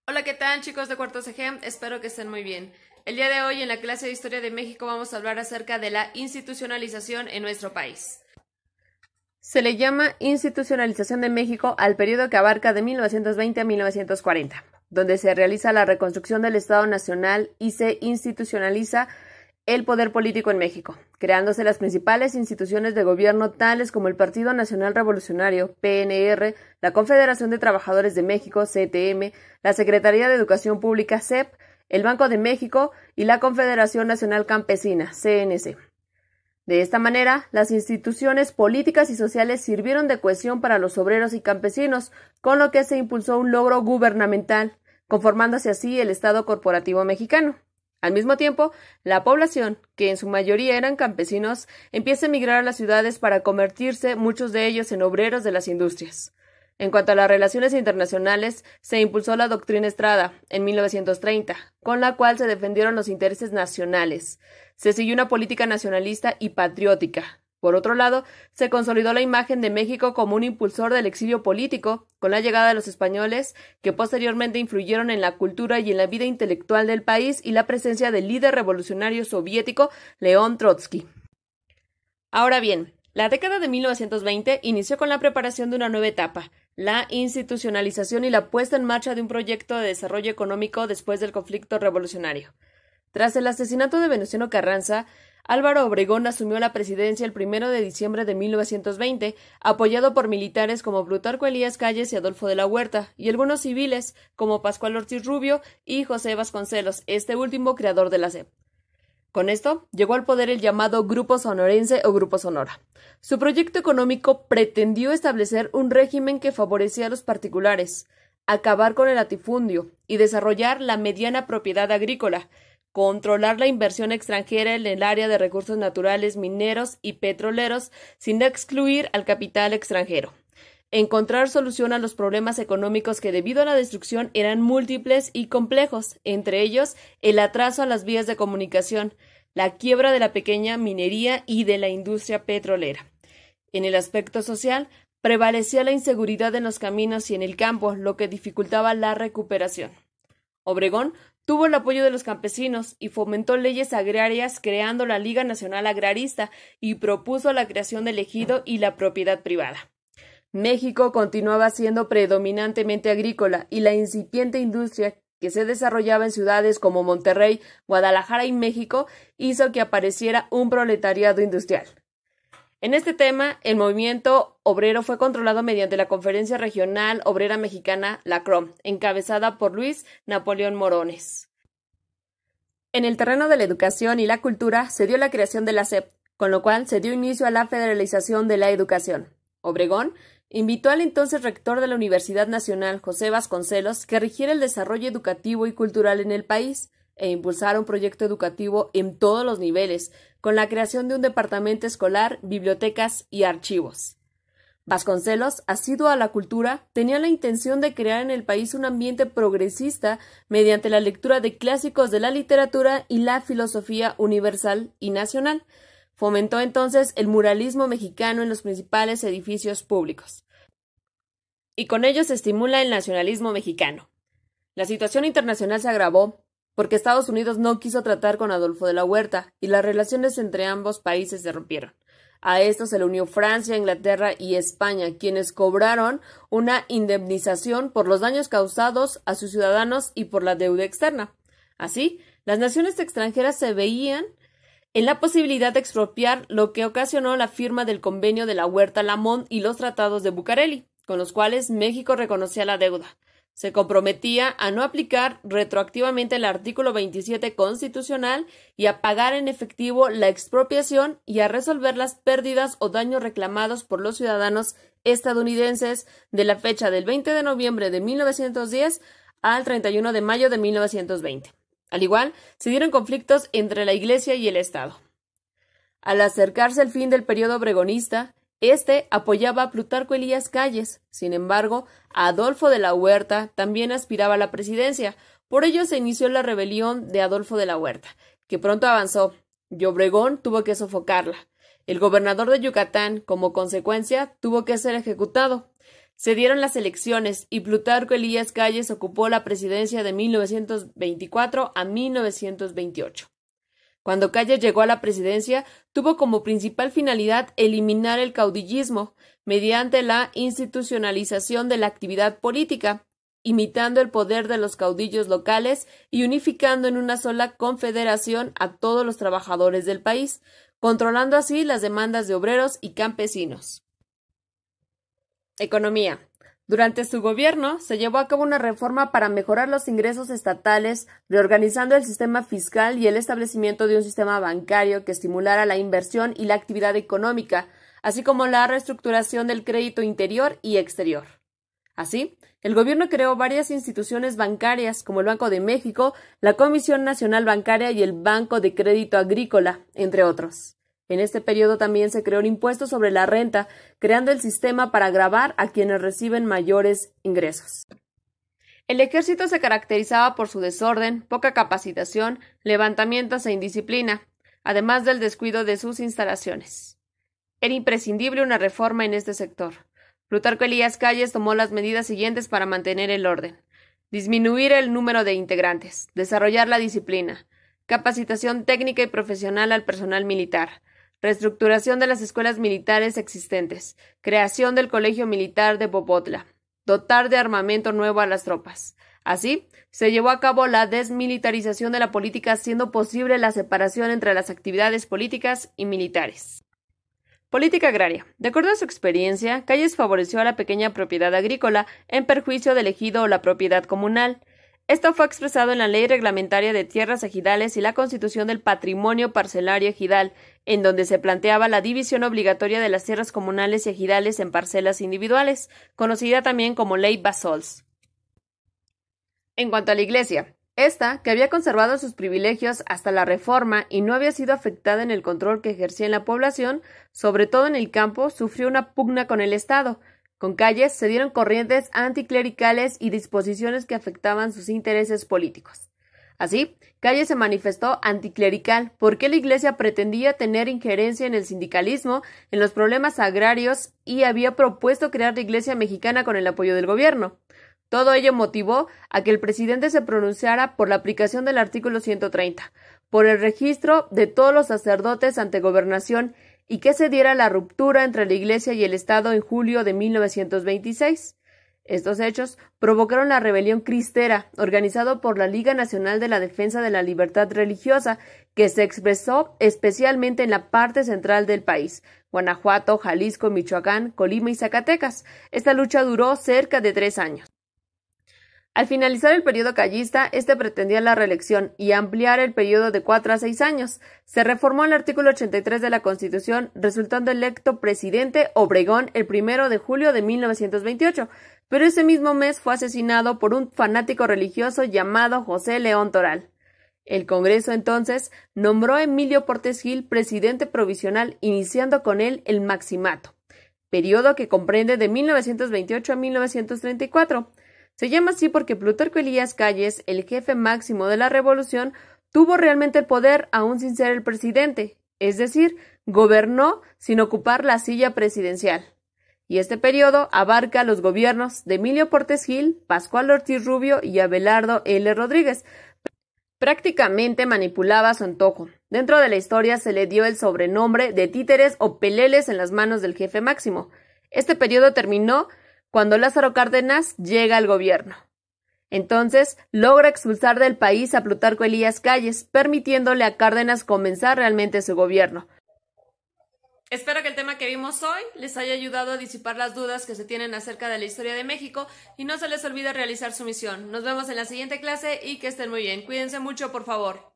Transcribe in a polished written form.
Hola, ¿qué tal, chicos de Cuarto CG? Espero que estén muy bien. El día de hoy en la clase de Historia de México vamos a hablar acerca de la institucionalización en nuestro país. Se le llama institucionalización de México al periodo que abarca de 1920 a 1940, donde se realiza la reconstrucción del Estado Nacional y se institucionaliza el poder político en México, creándose las principales instituciones de gobierno tales como el Partido Nacional Revolucionario, PNR, la Confederación de Trabajadores de México, CTM, la Secretaría de Educación Pública, SEP, el Banco de México y la Confederación Nacional Campesina, CNC. De esta manera, las instituciones políticas y sociales sirvieron de cohesión para los obreros y campesinos, con lo que se impulsó un logro gubernamental, conformándose así el Estado corporativo mexicano. Al mismo tiempo, la población, que en su mayoría eran campesinos, empieza a emigrar a las ciudades para convertirse muchos de ellos en obreros de las industrias. En cuanto a las relaciones internacionales, se impulsó la doctrina Estrada en 1930, con la cual se defendieron los intereses nacionales. Se siguió una política nacionalista y patriótica. Por otro lado, se consolidó la imagen de México como un impulsor del exilio político, con la llegada de los españoles, que posteriormente influyeron en la cultura y en la vida intelectual del país, y la presencia del líder revolucionario soviético León Trotsky. Ahora bien, la década de 1920 inició con la preparación de una nueva etapa, la institucionalización y la puesta en marcha de un proyecto de desarrollo económico después del conflicto revolucionario. Tras el asesinato de Venustiano Carranza, Álvaro Obregón asumió la presidencia el 1 de diciembre de 1920, apoyado por militares como Plutarco Elías Calles y Adolfo de la Huerta, y algunos civiles como Pascual Ortiz Rubio y José Vasconcelos, este último creador de la SEP. Con esto, llegó al poder el llamado Grupo Sonorense o Grupo Sonora. Su proyecto económico pretendió establecer un régimen que favorecía a los particulares, acabar con el latifundio y desarrollar la mediana propiedad agrícola, controlar la inversión extranjera en el área de recursos naturales, mineros y petroleros, sin excluir al capital extranjero. Encontrar solución a los problemas económicos que debido a la destrucción eran múltiples y complejos, entre ellos el atraso a las vías de comunicación, la quiebra de la pequeña minería y de la industria petrolera. En el aspecto social, prevalecía la inseguridad en los caminos y en el campo, lo que dificultaba la recuperación. Obregón tuvo el apoyo de los campesinos y fomentó leyes agrarias creando la Liga Nacional Agrarista y propuso la creación del ejido y la propiedad privada. México continuaba siendo predominantemente agrícola y la incipiente industria que se desarrollaba en ciudades como Monterrey, Guadalajara y México hizo que apareciera un proletariado industrial. En este tema, el movimiento obrero fue controlado mediante la Conferencia Regional Obrera Mexicana, la CROM, encabezada por Luis Napoleón Morones. En el terreno de la educación y la cultura se dio la creación de la SEP, con lo cual se dio inicio a la federalización de la educación. Obregón invitó al entonces rector de la Universidad Nacional, José Vasconcelos, que rigiera el desarrollo educativo y cultural en el país, e impulsara un proyecto educativo en todos los niveles, con la creación de un departamento escolar, bibliotecas y archivos. Vasconcelos, asiduo a la cultura, tenía la intención de crear en el país un ambiente progresista mediante la lectura de clásicos de la literatura y la filosofía universal y nacional. Fomentó entonces el muralismo mexicano en los principales edificios públicos. Y con ello se estimula el nacionalismo mexicano. La situación internacional se agravó porque Estados Unidos no quiso tratar con Adolfo de la Huerta y las relaciones entre ambos países se rompieron. A esto se le unió Francia, Inglaterra y España, quienes cobraron una indemnización por los daños causados a sus ciudadanos y por la deuda externa. Así, las naciones extranjeras se veían en la posibilidad de expropiar, lo que ocasionó la firma del Convenio de la Huerta-Lamont y los tratados de Bucareli, con los cuales México reconocía la deuda. Se comprometía a no aplicar retroactivamente el artículo 27 constitucional y a pagar en efectivo la expropiación y a resolver las pérdidas o daños reclamados por los ciudadanos estadounidenses de la fecha del 20 de noviembre de 1910 al 31 de mayo de 1920. Al igual, se dieron conflictos entre la Iglesia y el Estado. Al acercarse el fin del periodo obregonista, este apoyaba a Plutarco Elías Calles. Sin embargo, Adolfo de la Huerta también aspiraba a la presidencia. Por ello se inició la rebelión de Adolfo de la Huerta, que pronto avanzó, y Obregón tuvo que sofocarla. El gobernador de Yucatán, como consecuencia, tuvo que ser ejecutado. Se dieron las elecciones y Plutarco Elías Calles ocupó la presidencia de 1924 a 1928. Cuando Calles llegó a la presidencia, tuvo como principal finalidad eliminar el caudillismo mediante la institucionalización de la actividad política, imitando el poder de los caudillos locales y unificando en una sola confederación a todos los trabajadores del país, controlando así las demandas de obreros y campesinos. Economía. Durante su gobierno se llevó a cabo una reforma para mejorar los ingresos estatales, reorganizando el sistema fiscal y el establecimiento de un sistema bancario que estimulara la inversión y la actividad económica, así como la reestructuración del crédito interior y exterior. Así, el gobierno creó varias instituciones bancarias, como el Banco de México, la Comisión Nacional Bancaria y el Banco de Crédito Agrícola, entre otros. En este periodo también se creó el impuesto sobre la renta, creando el sistema para gravar a quienes reciben mayores ingresos. El ejército se caracterizaba por su desorden, poca capacitación, levantamientos e indisciplina, además del descuido de sus instalaciones. Era imprescindible una reforma en este sector. Plutarco Elías Calles tomó las medidas siguientes para mantener el orden: disminuir el número de integrantes, desarrollar la disciplina, capacitación técnica y profesional al personal militar, reestructuración de las escuelas militares existentes, creación del Colegio Militar de Popotla, dotar de armamento nuevo a las tropas. Así, se llevó a cabo la desmilitarización de la política, haciendo posible la separación entre las actividades políticas y militares. Política agraria. De acuerdo a su experiencia, Calles favoreció a la pequeña propiedad agrícola en perjuicio del ejido o la propiedad comunal. Esto fue expresado en la Ley Reglamentaria de Tierras Ejidales y la Constitución del Patrimonio Parcelario Ejidal, en donde se planteaba la división obligatoria de las tierras comunales y ejidales en parcelas individuales, conocida también como Ley Bassols. En cuanto a la Iglesia, esta, que había conservado sus privilegios hasta la Reforma y no había sido afectada en el control que ejercía en la población, sobre todo en el campo, sufrió una pugna con el Estado. Con Calles se dieron corrientes anticlericales y disposiciones que afectaban sus intereses políticos. Así, Calles se manifestó anticlerical porque la Iglesia pretendía tener injerencia en el sindicalismo, en los problemas agrarios y había propuesto crear la Iglesia mexicana con el apoyo del gobierno. Todo ello motivó a que el presidente se pronunciara por la aplicación del artículo 130, por el registro de todos los sacerdotes ante gobernación y que se diera la ruptura entre la Iglesia y el Estado en julio de 1926. Estos hechos provocaron la rebelión cristera, organizada por la Liga Nacional de la Defensa de la Libertad Religiosa, que se expresó especialmente en la parte central del país: Guanajuato, Jalisco, Michoacán, Colima y Zacatecas. Esta lucha duró cerca de 3 años. Al finalizar el periodo callista, este pretendía la reelección y ampliar el periodo de 4 a 6 años. Se reformó el artículo 83 de la Constitución, resultando electo presidente Obregón el 1 de julio de 1928, pero ese mismo mes fue asesinado por un fanático religioso llamado José León Toral. El Congreso entonces nombró a Emilio Portes Gil presidente provisional, iniciando con él el Maximato, periodo que comprende de 1928 a 1934. Se llama así porque Plutarco Elías Calles, el jefe máximo de la revolución, tuvo realmente el poder aún sin ser el presidente, es decir, gobernó sin ocupar la silla presidencial. Y este periodo abarca los gobiernos de Emilio Portes Gil, Pascual Ortiz Rubio y Abelardo L. Rodríguez. Prácticamente manipulaba a su antojo. Dentro de la historia se le dio el sobrenombre de títeres o peleles en las manos del jefe máximo. Este periodo terminó cuando Lázaro Cárdenas llega al gobierno. Entonces, logra expulsar del país a Plutarco Elías Calles, permitiéndole a Cárdenas comenzar realmente su gobierno. Espero que el tema que vimos hoy les haya ayudado a disipar las dudas que se tienen acerca de la historia de México y no se les olvide realizar su misión. Nos vemos en la siguiente clase y que estén muy bien. Cuídense mucho, por favor.